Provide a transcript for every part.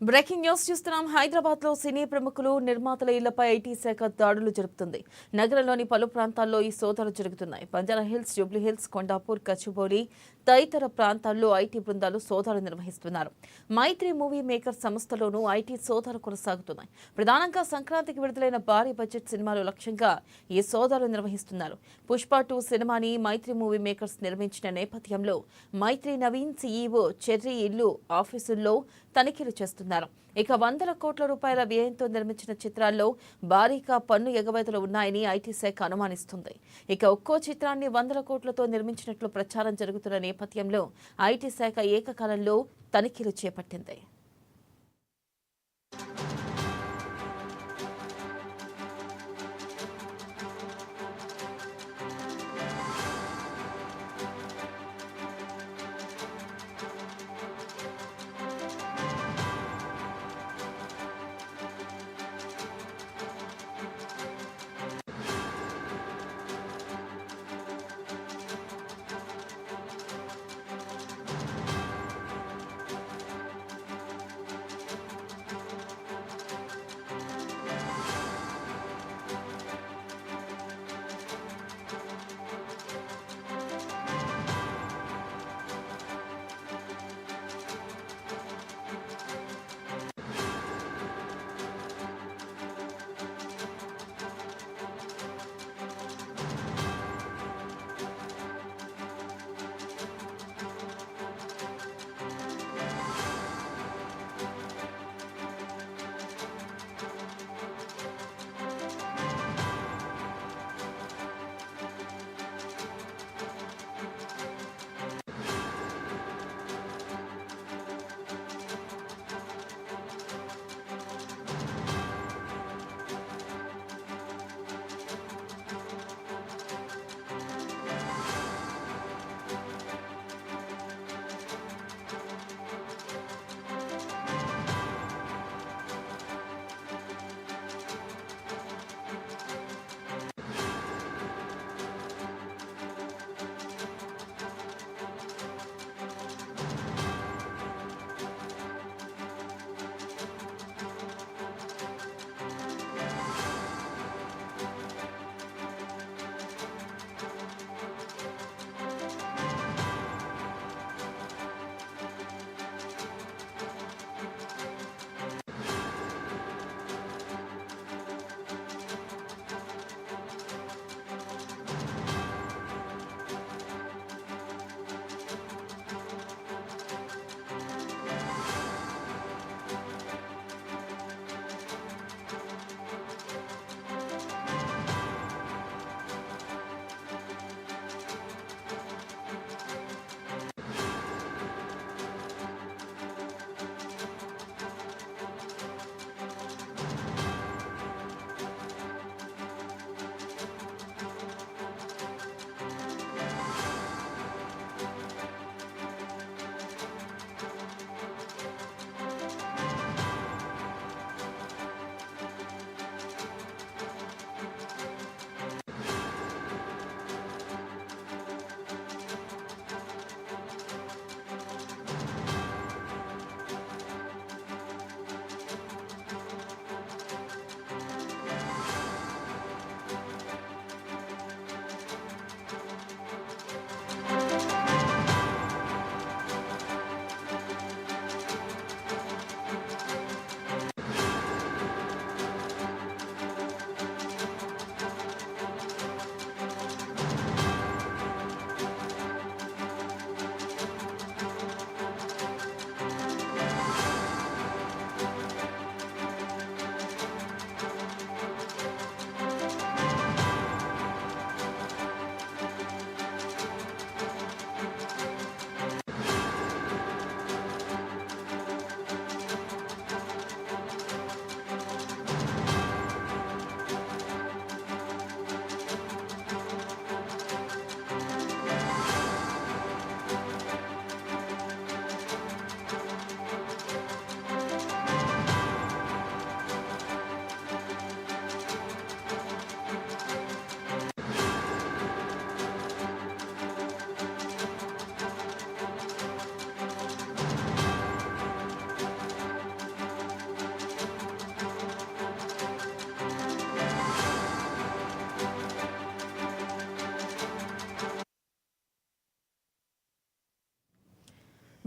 Breaking news చూస్తున్నాం. హైదరాబాద్ లో సినీ ప్రముఖులు నిర్మాతల ఇళ్లపై ఐటీ శాఖ దాడులు జరుపుతుంది. నగరంలోని పలు ప్రాంతాల్లో ఈ సోదాలు జరుగుతున్నాయి. Banjara hills, Jubilee hills, Kondapur, Gachibowli తదితర ప్రాంతాల్లో ఐటీ బృందాలు సోదాలు నిర్వహిస్తున్నారు. మైత్రి మూవీ మేకర్ సంస్థలోనూ ఐటీ సోదాలు కొనసాగుతున్నాయి. ప్రధానంగా సంక్రాంతికి విడుదలైన భారీ బడ్జెట్ సినిమాలు లక్ష్యంగా ఈ సోదాలు నిర్వహిస్తున్నారు. పుష్ప 2 సినిమాని మైత్రి మూవీ మేకర్స్ నిర్మించిన నేపథ్యంలో మైత్రి నవీన్ సీఈఓ చెర్రీ ఇల్లు, ఆఫీసుల్లో తనిఖీలు చేస్తున్నారు. ఇక వందల కోట్ల రూపాయల వ్యయంతో నిర్మించిన చిత్రాల్లో భారీగా పన్ను ఎగవేతలు ఉన్నాయని ఐటీ శాఖ అనుమానిస్తుంది. ఇక ఒక్కో చిత్రాన్ని వందల కోట్లతో నిర్మించినట్లు ప్రచారం జరుగుతున్న నేపథ్యంలో ఐటీ శాఖ ఏకకాలంలో తనిఖీలు చేపట్టింది.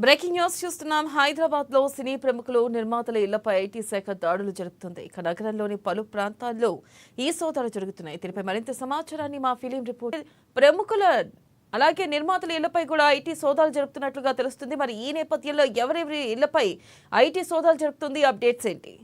బ్రేకింగ్ న్యూస్ చూస్తున్నాం. హైదరాబాద్ లో సినీ ప్రముఖులు నిర్మాతల ఇళ్లపై ఐటీ శాఖ దాడులు జరుపుతుంది. ఇక నగరంలోని పలు ప్రాంతాల్లో ఈ సోదాలు జరుగుతున్నాయి. దీనిపై మరింత సమాచారాన్ని మా ఫిలిం రిపోర్ట్ ప్రముఖుల అలాగే నిర్మాతల ఇళ్లపై కూడా ఐటీ సోదాలు జరుపుతున్నట్లుగా తెలుస్తుంది. మరి ఈ నేపథ్యంలో ఎవరెవరి ఇళ్లపై ఐటీ సోదాలు జరుపుతుంది, అప్డేట్స్ ఏంటి?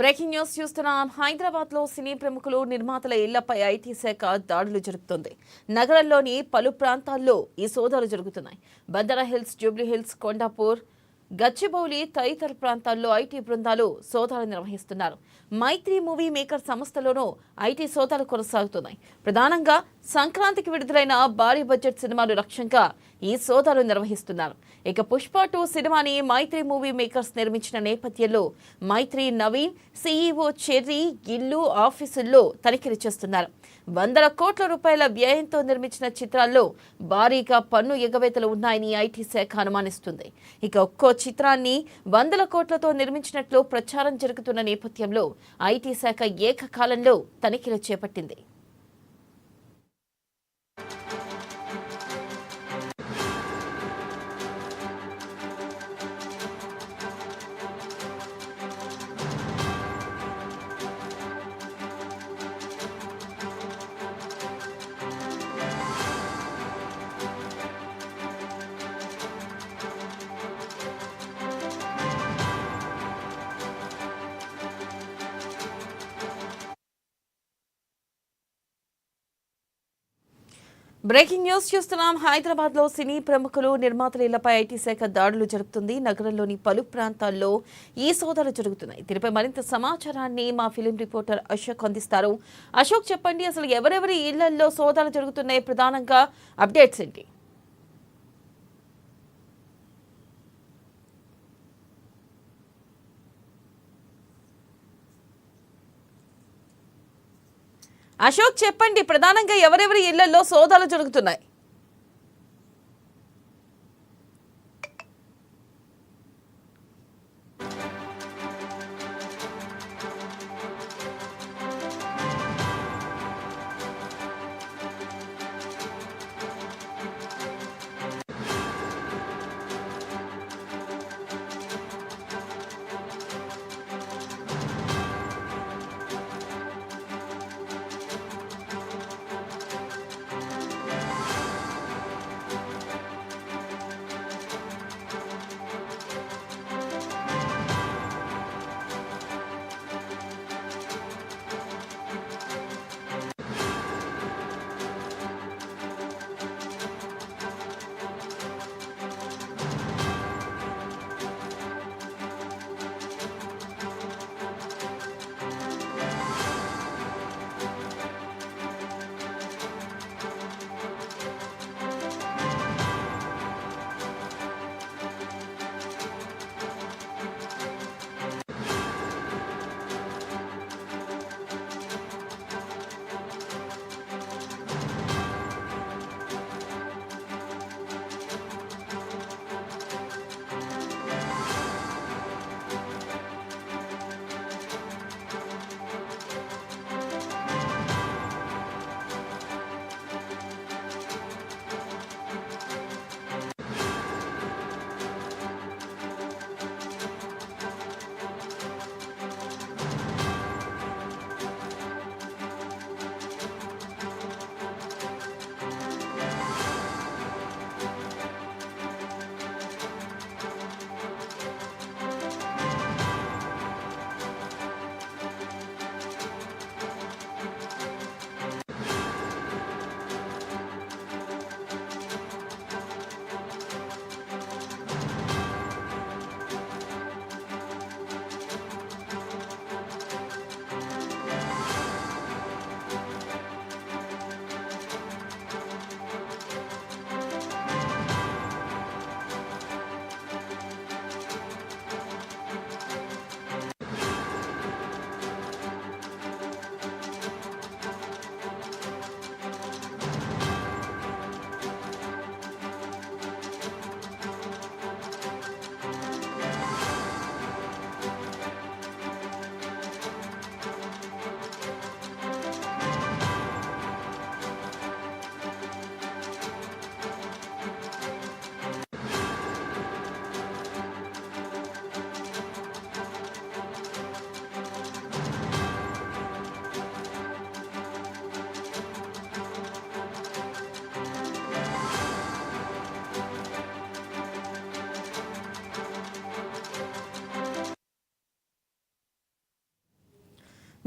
బ్రేకింగ్ న్యూస్ చూస్తున్నాం. హైదరాబాద్ లో సినీ ప్రముఖులు నిర్మాతల ఇళ్లపై ఐటీ శాఖ దాడులు జరుపుతోంది. నగరంలోని పలు ప్రాంతాల్లో ఈ సోదాలు జరుగుతున్నాయి. Banjara hills, Jubilee hills, Kondapur, Gachibowli తదితర ప్రాంతాల్లో ఐటీ బృందాలు సోదాలు నిర్వహిస్తున్నారు. మైత్రి మూవీ మేకర్ సంస్థలోనూ ఐటీ సోదాలు కొనసాగుతున్నాయి. ప్రధానంగా సంక్రాంతికి విడుదలైన భారీ బడ్జెట్ సినిమాలు లక్ష్యంగా ఈ సోదాలు నిర్వహిస్తున్నారు. ఇక పుష్ప 2 సినిమాని మైత్రి మూవీ మేకర్స్ నిర్మించిన నేపథ్యంలో మైత్రి నవీన్, సీఈఓ చెర్రీ ఇల్లు, ఆఫీసుల్లో తనిఖీలు చేస్తున్నారు. వందల కోట్ల రూపాయల వ్యయంతో నిర్మించిన చిత్రాల్లో భారీగా పన్ను ఎగవేతలు ఉన్నాయని ఐటీ శాఖ అనుమానిస్తుంది. ఇక ఒక్కో చిత్రాన్ని వందల కోట్లతో నిర్మించినట్లు ప్రచారం జరుగుతున్న నేపథ్యంలో ఐటీ శాఖ ఏకకాలంలో తనిఖీలు చేపట్టింది. బ్రేకింగ్ న్యూస్ చూస్తున్నాం. హైదరాబాద్ లో సినీ ప్రముఖులు, నిర్మాతల ఇళ్లపై ఐటీ శాఖ దాడులు జరుపుతుంది. నగరంలోని పలు ప్రాంతాల్లో ఈ సోదాలు జరుగుతున్నాయి. దీనిపై మరింత సమాచారాన్ని మా ఫిలిం రిపోర్టర్ అశోక్ అందిస్తారు. అశోక్, చెప్పండి, అసలు ఎవరెవరి ఇళ్లలో సోదాలు జరుగుతున్నాయి, ప్రధానంగా అప్డేట్స్ ఏంటి? అశోక్, చెప్పండి, ప్రధానంగా ఎవరెవరి ఇళ్లలో సోదాలు జరుగుతున్నాయి?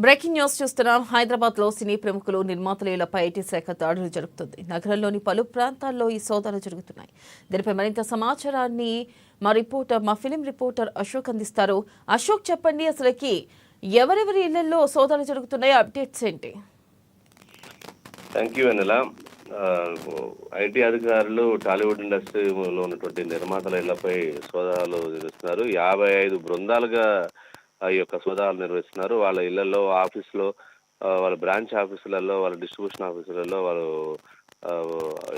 బ్రేకింగ్ న్యూస్ చూస్తున్నాం. హైదరాబాద్ లో సినీ ప్రముఖులు, నిర్మాతల ఇళ్లపై ఐటీ శాఖ దాడులు జరుపుతుంది. నగరంలోని పలు ప్రాంతాల్లో ఈ సోదాలు జరుగుతున్నాయి. దీనిపై మరింత సమాచారాన్ని మా ఫిలిం రిపోర్టర్ అశోక్ అందిస్తారు. అశోక్, చెప్పండి, అసలుకి ఎవరెవరి ఇళ్లలో సోదాలు జరుగుతున్నాయో అప్డేట్స్ ఏంటి? Thank you Vennela. ఐటీ అధికారులు టాలీవుడ్ ఇండస్ట్రీలో ఉన్నటువంటి నిర్మాతల ఇళ్లపై సోదాలు నిర్వహిస్తున్నారు. 55 బృందాలుగా ఈ యొక్క సోదాలు నిర్వహిస్తున్నారు. వాళ్ళ ఇళ్లలో, ఆఫీసులో, వాళ్ళ బ్రాంచ్ ఆఫీసులలో, వాళ్ళ డిస్ట్రిబ్యూషన్ ఆఫీసులలో వాళ్ళు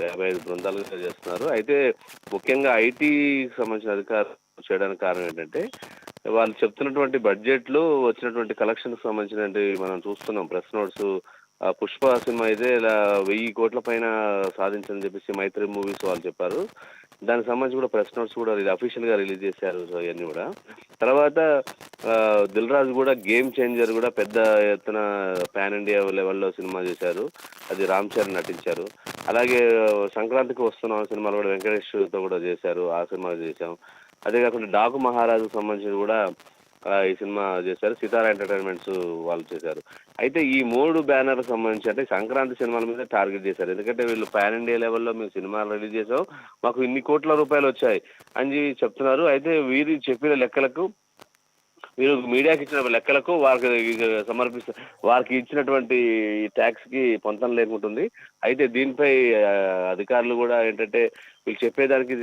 55 బృందాలుగా చేస్తున్నారు. అయితే ముఖ్యంగా ఐటీకి సంబంధించిన అధికారులు చేయడానికి కారణం ఏంటంటే, వాళ్ళు చెప్తున్నటువంటి బడ్జెట్లు, వచ్చినటువంటి కలెక్షన్కి సంబంధించినటువంటి మనం చూస్తున్నాం ప్రెస్ నోట్స్. పుష్ప సినిమా అయితే ఇలా 1000 కోట్ల పైన సాధించని చెప్పేసి మైత్రి మూవీస్ వాళ్ళు చెప్పారు. దానికి సంబంధించి కూడా ప్రెస్ నోట్స్ కూడా అఫీషియల్ గా రిలీజ్ చేశారు. సో ఇవన్నీ కూడా తర్వాత దిల్ రాజు కూడా గేమ్ చేంజర్ కూడా పెద్ద ఎత్తున పాన్ ఇండియా లెవెల్లో సినిమా చేశారు. అది రామ్ చరణ్ నటించారు. అలాగే సంక్రాంతికి వస్తున్నాం సినిమాలు కూడా వెంకటేష్తో కూడా చేశారు. ఆ సినిమా చేశాం. అదే కాకుండా డాకు మహారాజుకు సంబంధించి కూడా ఈ సినిమా చేశారు. సితారా ఎంటర్టైన్మెంట్స్ వాళ్ళు చేశారు. అయితే ఈ 3 బ్యానర్ సంబంధించి అంటే సంక్రాంతి సినిమాల మీద టార్గెట్ చేశారు. ఎందుకంటే వీళ్ళు పాన్ ఇండియా లెవెల్లో మేము సినిమాలు రిలీజ్ చేసాం, మాకు ఇన్ని కోట్ల రూపాయలు వచ్చాయి అని చెప్తున్నారు. అయితే వీరు చెప్పిన లెక్కలకు, వీరు మీడియాకి ఇచ్చిన లెక్కలకు వారికి వారికి ఇచ్చినటువంటి ట్యాక్స్ కి పొంతం లేకుంటుంది. అయితే దీనిపై అధికారులు కూడా ఏంటంటే వీళ్ళు చెప్పేదానికి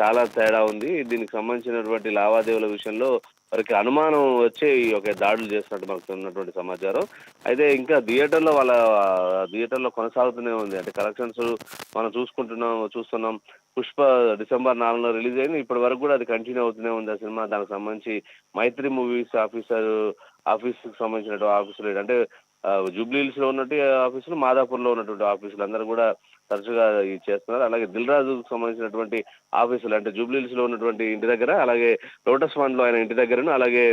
చాలా తేడా ఉంది. దీనికి సంబంధించినటువంటి లావాదేవీల విషయంలో వారికి అనుమానం వచ్చే ఈ యొక్క దాడులు చేస్తున్నట్టు మనకు ఉన్నటువంటి సమాచారం. అయితే ఇంకా థియేటర్లో కొనసాగుతూనే ఉంది. అంటే కలెక్షన్స్ మనం చూస్తున్నాం. పుష్ప డిసెంబర్ 4 రిలీజ్ అయింది. ఇప్పటి వరకు కూడా అది కంటిన్యూ అవుతూనే ఉంది ఆ సినిమా. దానికి సంబంధించి మైత్రి మూవీస్ ఆఫీస్కి సంబంధించినటువంటి ఆఫీసులు అంటే జూబ్లీహిల్స్ లో ఉన్నట్టు ఆఫీసులు, మాదాపూర్లో ఉన్నటువంటి ఆఫీసులు అందరూ కూడా తరచుగా ఇది చేస్తున్నారు. అలాగే దిల్ రాజుకు సంబంధించినటువంటి ఆఫీసులు అంటే జూబ్లీహిల్స్ లో ఉన్నటువంటి ఇంటి దగ్గర, అలాగే లోటస్ ఫండ్ లో ఆయన ఇంటి దగ్గరను, అలాగే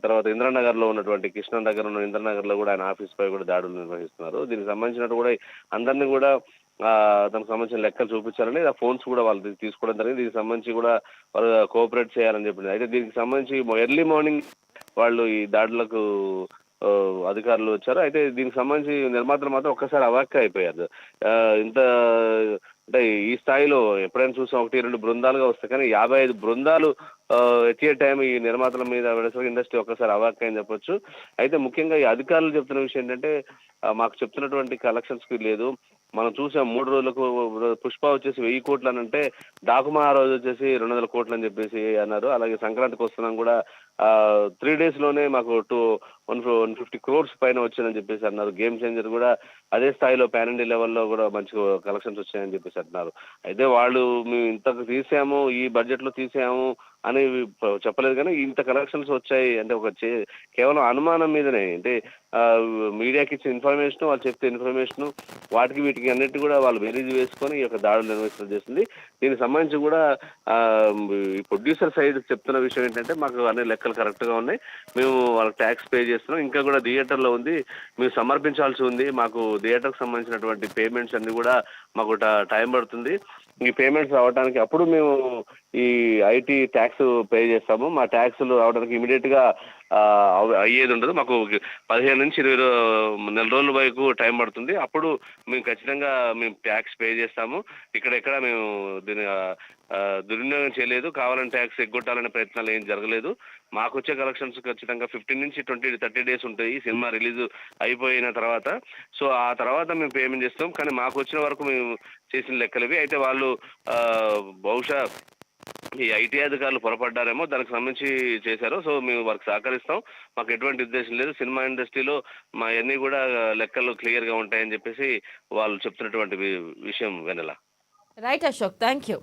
తర్వాత ఇంద్రనగర్ లో ఉన్నటువంటి కృష్ణ దగ్గర ఉన్న ఇంద్రనగర్ లో కూడా ఆయన ఆఫీస్ పై కూడా దాడులు నిర్వహిస్తున్నారు. దీనికి సంబంధించినట్టు కూడా అందరినీ కూడా దానికి సంబంధించిన లెక్కలు చూపించాలని, ఆ ఫోన్స్ కూడా వాళ్ళు తీసుకోవడం జరిగింది. దీనికి సంబంధించి కూడా వాళ్ళు కోఆపరేట్ చేయాలని చెప్పింది. అయితే దీనికి సంబంధించి ఎర్లీ మార్నింగ్ వాళ్ళు ఈ దాడులకు అధికారులు వచ్చారు. అయితే దీనికి సంబంధించి నిర్మాతలు మాత్రం ఒక్కసారి అవాక్క అయిపోయారు. ఇంత అంటే ఈ స్థాయిలో ఎప్పుడైనా చూసాం 1-2 బృందాలుగా వస్తాయి, కానీ 55 బృందాలు ఎట్ ఏ టైం ఈ నిర్మాతల మీద వెడసరి ఇండస్ట్రీ ఒక్కసారి అవాక్క అని చెప్పొచ్చు. అయితే ముఖ్యంగా ఈ అధికారులు చెప్తున్న విషయం ఏంటంటే, మాకు చెప్తున్నటువంటి కలెక్షన్స్ కి లేదు. మనం చూసాం 3 రోజులకు పుష్ప వచ్చేసి 1000 కోట్లు అని అంటే, డాకుమా రోజు వచ్చేసి 200 కోట్లు అని చెప్పేసి అన్నారు. అలాగే సంక్రాంతికి వస్తున్నాం కూడా 3 days లోనే మాకు 150 crores పైన వచ్చిందని చెప్పేసి అన్నారు. గేమ్ చేంజర్ కూడా అదే స్థాయిలో పాన్ ఇండియా లెవెల్లో కూడా మంచి కలెక్షన్స్ వచ్చాయని చెప్పేసి అంటున్నారు. అయితే వాళ్ళు మేము ఇంతకు తీసాము, ఈ బడ్జెట్ లో తీసాము అని చెప్పలేదు, కానీ ఇంత కలెక్షన్స్ వచ్చాయి అంటే కేవలం అనుమానం మీదనే. అంటే మీడియాకి ఇచ్చిన ఇన్ఫర్మేషన్, వాళ్ళు చెప్తే ఇన్ఫర్మేషన్, వీటికి అన్నిటి కూడా వాళ్ళు బేరీజ్ వేసుకొని ఈ యొక్క దాడులు నిర్వహించడం చేస్తుంది. దీనికి సంబంధించి కూడా ఈ ప్రొడ్యూసర్ సైడ్ చెప్తున్న విషయం ఏంటంటే, మాకు అన్ని లెక్కలు కరెక్ట్గా ఉన్నాయి, మేము వాళ్ళకి ట్యాక్స్ పే చేస్తున్నాం, ఇంకా కూడా థియేటర్లో ఉంది, మేము సమర్పించాల్సి ఉంది, మాకు థియేటర్కి సంబంధించినటువంటి పేమెంట్స్ అన్ని కూడా మాకు టైం పడుతుంది, ఈ పేమెంట్స్ రావడానికి అప్పుడు మేము ఈ ఐటీ ట్యాక్స్ పే చేస్తాము, మా ట్యాక్స్లు రావడానికి ఇమీడియట్గా అయ్యేది ఉండదు, మాకు 15 నుంచి 20 నెల రోజుల వరకు టైం పడుతుంది, అప్పుడు మేము ఖచ్చితంగా ట్యాక్స్ పే చేస్తాము, ఇక్కడెక్కడ మేము దీన్ని దుర్వినియోగం చేయలేదు, కావాలని ట్యాక్స్ ఎగ్గొట్టాలనే ప్రయత్నాలు ఏం జరగలేదు, మాకు వచ్చే కలెక్షన్స్ ఖచ్చితంగా 15 నుంచి 20-30 days ఉంటాయి సినిమా రిలీజ్ అయిపోయిన తర్వాత. సో ఆ తర్వాత మేము పేమెంట్ చేస్తాం, కానీ మాకు వచ్చిన వరకు మేము చేసిన లెక్కలవి. అయితే వాళ్ళు బహుశా ఈ ఐటీ అధికారులు పొరపడ్డారేమో, దానికి సంబంధించి చేశారు. సో మేము వారికి సహకరిస్తాం, మాకు ఎటువంటి ఉద్దేశం లేదు, సినిమా ఇండస్ట్రీలో మా అన్నీ కూడా లెక్కలు క్లియర్గా ఉంటాయని చెప్పేసి వాళ్ళు చెప్తున్నటువంటి విషయం వెనల. Right Ashok, thank you.